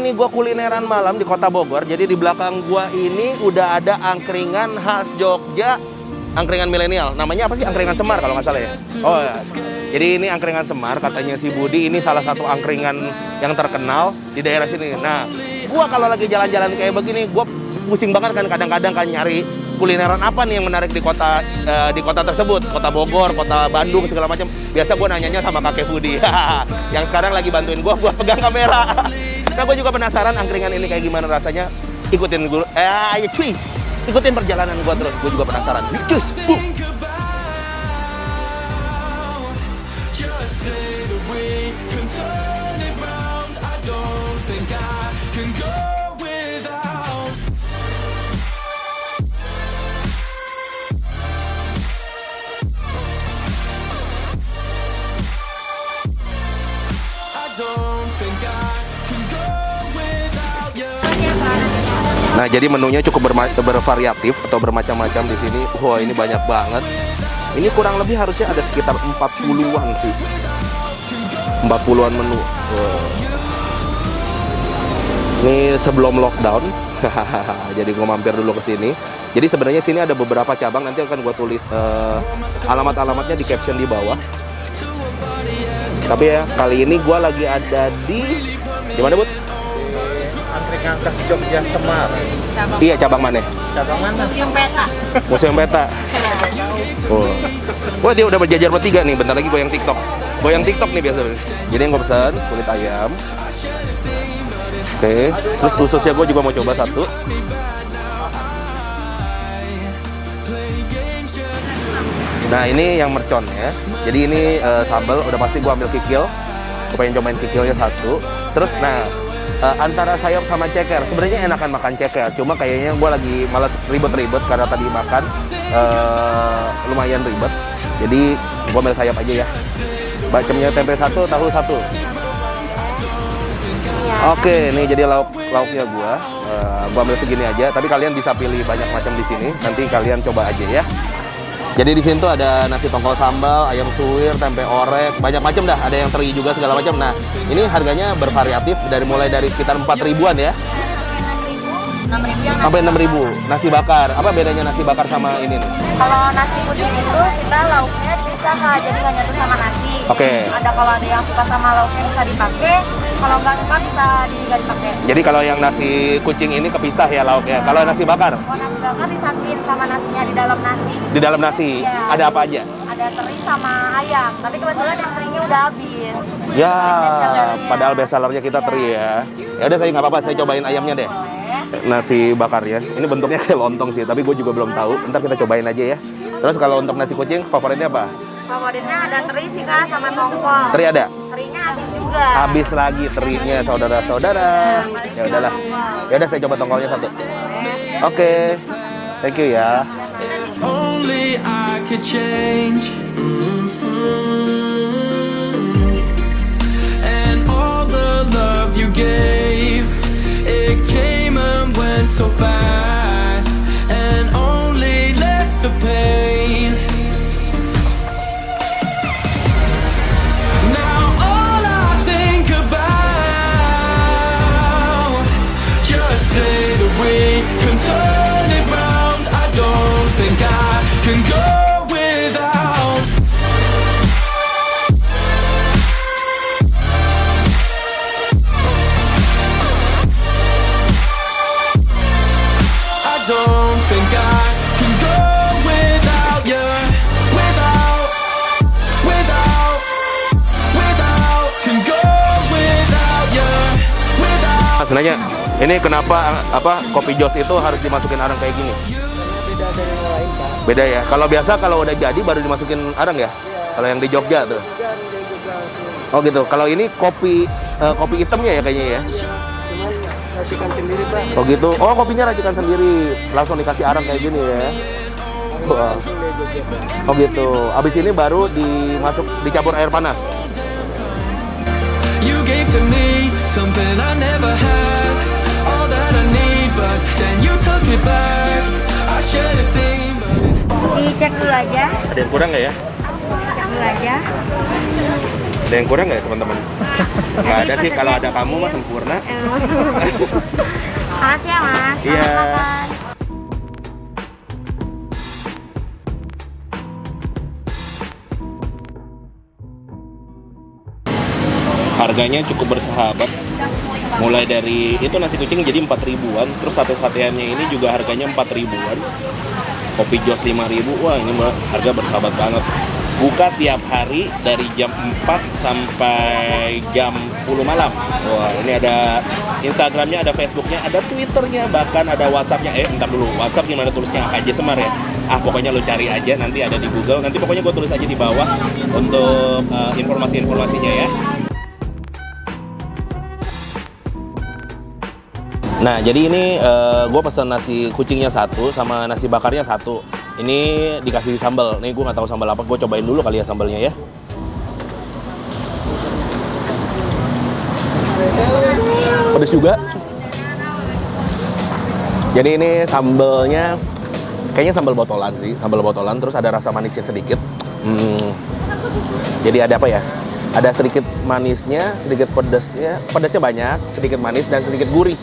ini gua kulineran malam di Kota Bogor. Jadi di belakang gua ini udah ada angkringan khas Jogja, angkringan milenial. Namanya apa sih? Angkringan Semar kalau nggak salah ya. Oh ya. Jadi ini angkringan Semar, katanya si Budi ini salah satu angkringan yang terkenal di daerah sini. Nah, gua kalau lagi jalan-jalan kayak begini, gua pusing banget kan kadang-kadang kan nyari kulineran apa nih yang menarik di kota tersebut, Kota Bogor, Kota Bandung segala macam. Biasa gue nanyanya sama kakek Budi yang sekarang lagi bantuin gue pegang kamera. Nah, gue juga penasaran angkringan ini kayak gimana rasanya. Ikutin gue, ayo cuy, ikutin perjalanan gue terus. Gue juga penasaran. Cus. Nah, jadi menunya cukup bervariatif atau bermacam-macam di sini. Wah, ini banyak banget. Ini kurang lebih harusnya ada sekitar 40-an sih. 40-an menu. Ini sebelum lockdown. Jadi gue mampir dulu ke sini. Jadi sebenarnya sini ada beberapa cabang, nanti akan gue tulis alamat-alamatnya di caption di bawah. Tapi ya, kali ini gue lagi ada di mana, Bud? Angkringan khas Jogja Semar. Iya, cabang mana? Cabang mana? Museum Peta. Museum Peta. Oh. Wah, dia udah berjajar bertiga nih. Bentar lagi goyang TikTok. Goyang TikTok nih biasa. Jadi yang gue pesan kulit ayam. Oke. Terus ususnya gue juga mau coba satu. Nah, ini yang mercon ya. Jadi ini sambal. Udah pasti gue ambil kikil. Gue pengen cobain kikilnya satu. Terus, nah, antara sayur sama ceker, sebenarnya enakan makan ceker, cuma kayaknya gue lagi malas ribet-ribet karena tadi makan lumayan ribet, jadi gue ambil sayap aja ya. Bacemnya tempe satu, tahu satu. Oke, nih jadi lauknya gue ambil segini aja, tapi kalian bisa pilih banyak macam di sini, nanti kalian coba aja ya. Jadi di sini tuh ada nasi tongkol sambal, ayam suwir, tempe orek, banyak macam dah. Ada yang teri juga segala macam. Nah, ini harganya bervariatif mulai dari sekitar 4.000-an ya. 6.000 sampai 6.000. Nasi bakar. Apa bedanya nasi bakar sama ini nih? Kalau nasi kuning itu kita lauknya bisa Kak, jadi nggak nyatu sama nasi. Oke. Kalau ada yang suka sama lauknya bisa dipakai, kalau nggak suka bisa nggak dipakai. Jadi kalau yang nasi kucing ini kepisah ya lauknya. Kalau nasi bakar? Kalau nasi bakar disatuin sama nasinya di dalam nasi. Di dalam nasi Ya. ada apa aja? Ada teri sama ayam, tapi kebetulan yang terinya udah habis. Ya, padahal best sellernya kita teri ya. Ya udah, saya nggak apa-apa, saya cobain ayamnya deh. Nasi bakar ya. Ini bentuknya kayak lontong sih, tapi gue juga belum tahu. Ntar kita cobain aja ya. Terus kalau untuk nasi kucing, favoritnya apa? Favoritnya ada teri sih Kak, sama tongkol. Teri ada? Terinya habis juga. Habis lagi terinya, saudara-saudara. Ya udahlah. Ya udah, saya coba tongkolnya satu. Oke. Thank you ya. Only I could change. And all the love you gave, it came and went so fast, and only left the pain. Now all I think about, just say that we can turn it round. I don't think I can go without. I don't think I can go without you. Without can go without you. Without. Sebenarnya ini kenapa kopi jos itu harus dimasukin arang kayak gini? Beda dari yang lain, Pak. Beda ya. Kalau biasa kalau udah jadi baru dimasukin arang ya. Kalau yang di Jogja tuh. Dan dia juga langsung. Oh gitu. Kalau ini kopi hitamnya ya kayaknya ya. Cuman racikan sendiri, Pak. Oh gitu. Oh, kopinya racikan sendiri. Langsung dikasih arang kayak gini ya. Wah. Langsung dari Jogja, Pak. Oh gitu. Abis ini baru dicampur air panas. You gave to me something I never had, all that I need, but then you took it back. I should have seen, but Dicek dulu aja. Ada yang kurang nggak ya? Dicek dulu aja. Ada yang kurang nggak ya teman-teman? Nggak ada sih, kalau ada kamu mah sempurna. Makasih ya Mas. Iya. Selamat makan. Harganya cukup bersahabat. Mulai dari itu nasi kucing jadi 4 ribuan, terus sate-sateannya ini juga harganya 4 ribuan. Kopi jos 5 ribu, wah ini mah harga bersahabat banget. Buka tiap hari dari jam 4 sampai jam 10 malam. Wah, ini ada Instagramnya, ada Facebooknya, ada Twitternya, bahkan ada WhatsAppnya. Entar dulu, WhatsApp gimana tulisnya? AKJ Semar ya? Pokoknya lo cari aja, nanti ada di Google. Nanti pokoknya gue tulis aja di bawah untuk informasi-informasinya ya. Nah, jadi ini gue pesen nasi kucingnya 1 sama nasi bakarnya 1. Ini dikasih sambal. Nih gue nggak tahu sambal apa. Gue cobain dulu kali ya sambalnya ya. Pedes juga. Jadi ini sambalnya kayaknya sambal botolan sih, sambal botolan. Terus ada rasa manisnya sedikit. Jadi ada apa ya? Ada sedikit manisnya, sedikit pedasnya. Pedasnya banyak, sedikit manis dan sedikit gurih.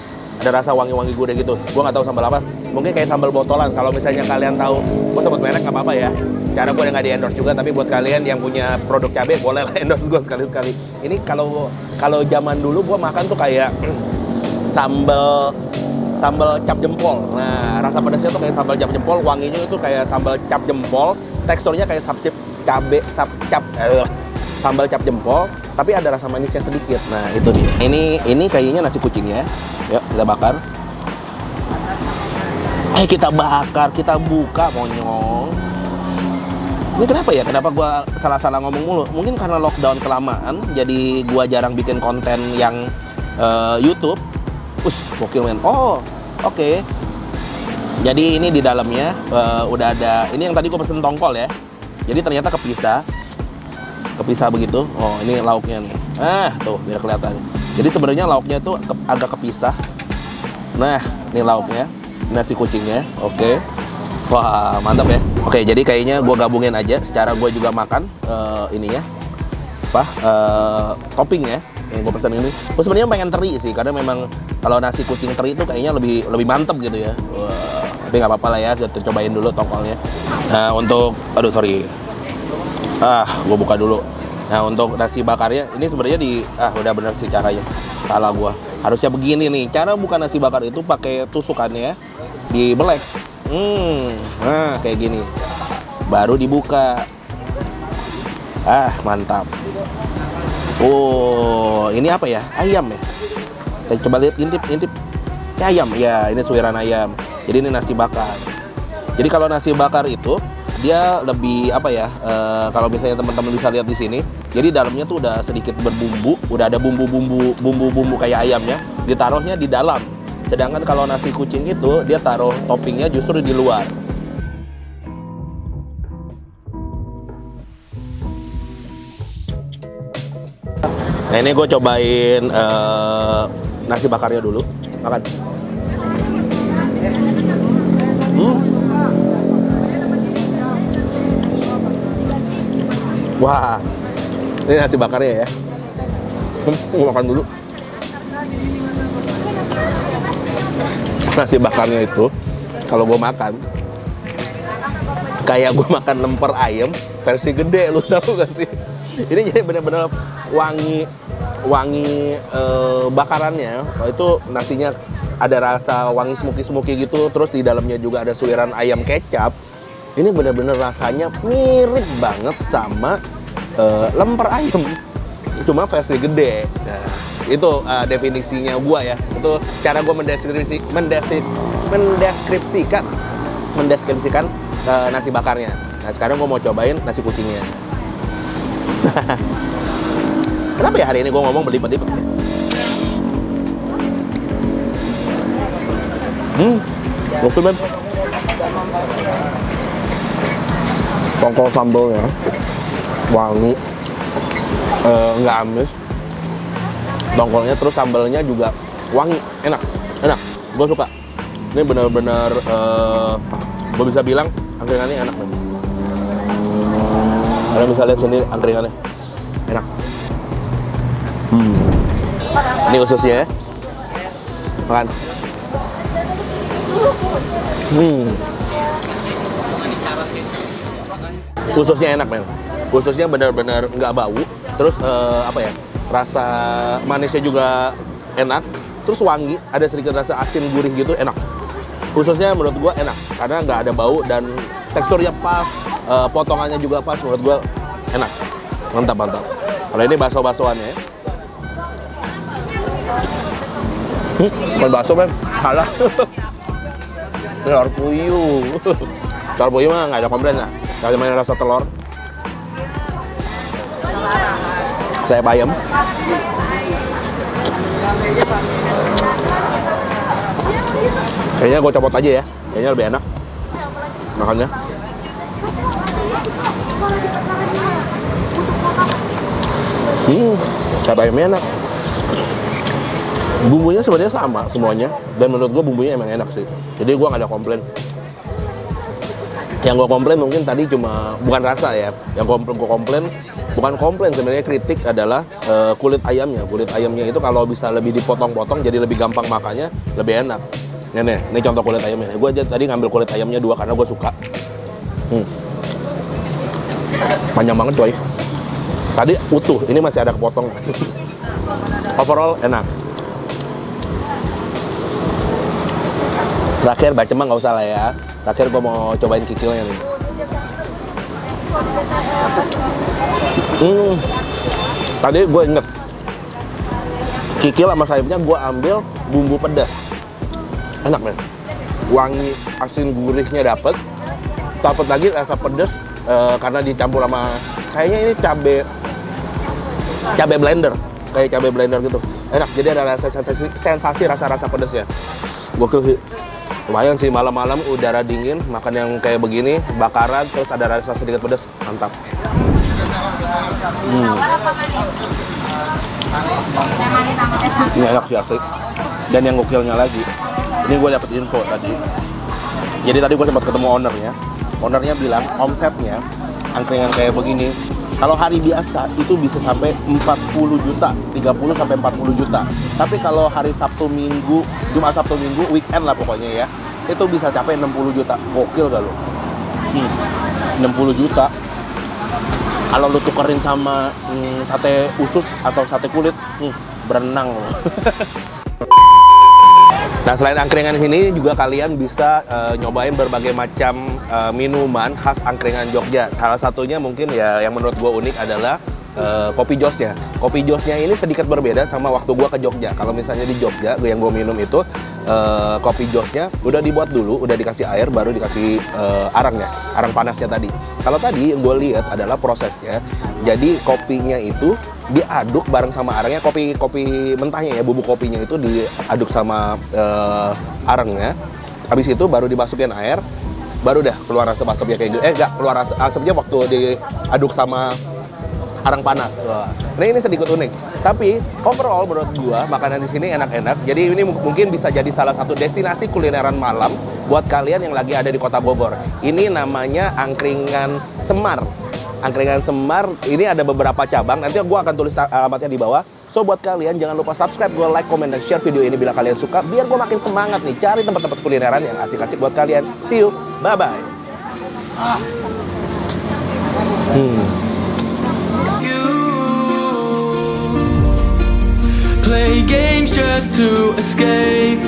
Ada rasa wangi-wangi gurih gitu. Gue nggak tahu sambal apa. Mungkin kayak sambal botolan. Kalau misalnya kalian tahu, gue sebut merek nggak apa-apa ya. Cara gue nggak di endorse juga, tapi buat kalian yang punya produk cabai boleh lah endorse gue sekali-sekali. Ini kalau zaman dulu gue makan tuh kayak sambal cap jempol. Nah, rasa pedasnya tuh kayak sambal cap jempol, wanginya itu kayak sambal cap jempol, teksturnya kayak sambal cap jempol, tapi ada rasa manisnya sedikit. Nah, itu dia. Ini kayaknya nasi kucingnya. Yuk, kita bakar. Kita bakar, kita buka, monyong. Ini kenapa ya? Kenapa gua salah-salah ngomong mulu? Mungkin karena lockdown kelamaan, jadi gua jarang bikin konten yang YouTube. Gokil men. Oh, oke. Jadi ini di dalamnya udah ada. Ini yang tadi gua pesen tongkol ya. Jadi ternyata kepisah begitu. Oh, ini lauknya nih. Tuh biar kelihatan. Jadi sebenarnya lauknya tuh agak kepisah. Nah, ini lauknya, nasi kucingnya. Oke. Wah, mantap ya. Oke, jadi kayaknya gue gabungin aja. Secara gue juga makan ini ya. Toppingnya yang gue pesan ini. Gue sebenarnya pengen teri sih, karena memang kalau nasi kucing teri itu kayaknya lebih mantep gitu ya. Wah, tapi nggak apa-apa lah ya. Kita cobain dulu tongkolnya. Nah, untuk gue buka dulu. Nah, untuk nasi bakarnya ini sebenarnya udah bener sih caranya. Salah gua. Harusnya begini nih. Cara buka nasi bakar itu pakai tusukannya dibelek. Nah, kayak gini. Baru dibuka. Mantap. Oh, ini apa ya? Ayam ya. Kita coba lihat intip. Ini ayam. Ya, ini suiran ayam. Jadi ini nasi bakar. Jadi kalau nasi bakar itu dia lebih apa ya? Kalau misalnya teman-teman bisa lihat di sini, jadi dalamnya tuh udah sedikit berbumbu, udah ada bumbu-bumbu kayak ayamnya, ditaruhnya di dalam. Sedangkan kalau nasi kucing itu dia taruh toppingnya justru di luar. Nah, ini gue cobain nasi bakarnya dulu, makan. Wah, ini nasi bakarnya ya. Gue makan dulu. Nasi bakarnya itu, kalau gue makan, kayak gue makan lemper ayam versi gede, lu tahu gak sih? Ini jadi bener-bener wangi bakarannya. Itu nasinya ada rasa wangi smoky gitu, terus di dalamnya juga ada suiran ayam kecap. Ini bener-bener rasanya mirip banget sama lemper ayam, cuma versi gede. Nah, itu definisinya gua ya. Itu cara gua mendeskripsikan nasi bakarnya. Nah, sekarang gua mau cobain nasi kucingnya. Kenapa ya hari ini gua ngomong berlipat-lipat ya? Gokil banget. Tongkol sambalnya wangi, nggak amis. Tongkolnya terus sambalnya juga wangi, enak. Gue suka. Ini benar-benar gue bisa bilang angkringannya enak banget. Kalian bisa lihat sini angkringannya, enak. Ini ususnya ya. Makan. Ususnya enak men. Ususnya benar-benar nggak bau. Terus apa ya? Rasa manisnya juga enak. Terus wangi. Ada sedikit rasa asin gurih gitu, enak. Ususnya menurut gua enak karena nggak ada bau dan teksturnya pas. Potongannya juga pas. Menurut gua enak. Mantap. Kalau ini bakso-baksoannya ya. Bukan bakso men, salah. Telur puyuh. Telur puyuh mah nggak ada komplain lah. Kalau main rasa telur. Saya bayam. Kayaknya gue copot aja ya. Kayaknya lebih enak makannya. Saya bayamnya enak. Bumbunya sebenarnya sama semuanya. Dan menurut gue bumbunya emang enak sih. Jadi gue nggak ada komplain. Yang gue komplain mungkin tadi cuma bukan rasa ya. Yang gue komplain bukan komplain sebenarnya, kritik adalah kulit ayamnya. Kulit ayamnya itu kalau bisa lebih dipotong-potong jadi lebih gampang makannya, lebih enak. Ini contoh kulit ayamnya. Gue tadi ngambil kulit ayamnya 2 karena gue suka. Panjang banget coy. Tadi utuh, ini masih ada kepotong. Overall enak. Terakhir bacem nggak usah lah ya. Terakhir gue mau cobain kikilnya nih. Tadi gue inget kikil sama sayapnya gue ambil bumbu pedas. Enak men. Wangi, asin gurihnya dapet. Dapet lagi rasa pedas karena dicampur sama kayaknya ini cabe blender, kayak cabe blender gitu. Enak. Jadi ada rasa sensasi rasa pedasnya. Gokil sih. Lumayan sih, malam-malam udara dingin, makan yang kayak begini, bakaran, terus ada rasa sedikit pedas, mantap. Ini enak sih asli. Dan yang gokilnya lagi, ini gue dapet info tadi. Jadi tadi gue sempat ketemu ownernya. Ownernya bilang omsetnya angkringan kayak begini, kalau hari biasa itu bisa sampai 40 juta, 30 sampai 40 juta. Tapi kalau hari Sabtu Minggu, Jumat Sabtu Minggu, weekend lah pokoknya ya, itu bisa capai 60 juta. Gokil gak lo? 60 juta. Kalau lu tukerin sama sate usus atau sate kulit, berenang lo. Nah, selain angkringan sini juga kalian bisa nyobain berbagai macam minuman khas angkringan Jogja. Salah satunya mungkin ya yang menurut gue unik adalah kopi josnya. Kopi josnya ini sedikit berbeda sama waktu gue ke Jogja. Kalau misalnya di Jogja yang gue minum itu kopi josnya udah dibuat dulu, udah dikasih air, baru dikasih arangnya, arang panasnya tadi. Kalau tadi yang gue lihat adalah prosesnya. Jadi kopinya itu diaduk bareng sama arangnya, kopi mentahnya ya, bubuk kopinya itu diaduk sama arangnya. Habis itu baru dimasukin air, baru dah keluar asap kayak gitu. Enggak, keluar asapnya waktu diaduk sama arang panas. Wah. Nah, ini sedikit unik. Tapi overall menurut gua makanan di sini enak-enak. Jadi ini mungkin bisa jadi salah satu destinasi kulineran malam buat kalian yang lagi ada di Kota Bogor. Ini namanya Angkringan Semar. Angkringan Semar ini ada beberapa cabang. Nanti gua akan tulis alamatnya di bawah. So buat kalian jangan lupa subscribe, gua like, comment, dan share video ini bila kalian suka. Biar gua makin semangat nih cari tempat-tempat kulineran yang asik-asik buat kalian. See you. Bye-bye. Play games just to escape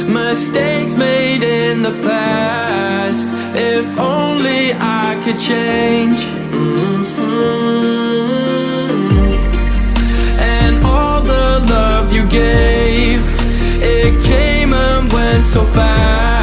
mistakes made in the past. If only I could change. And all the love you gave, it came and went so fast.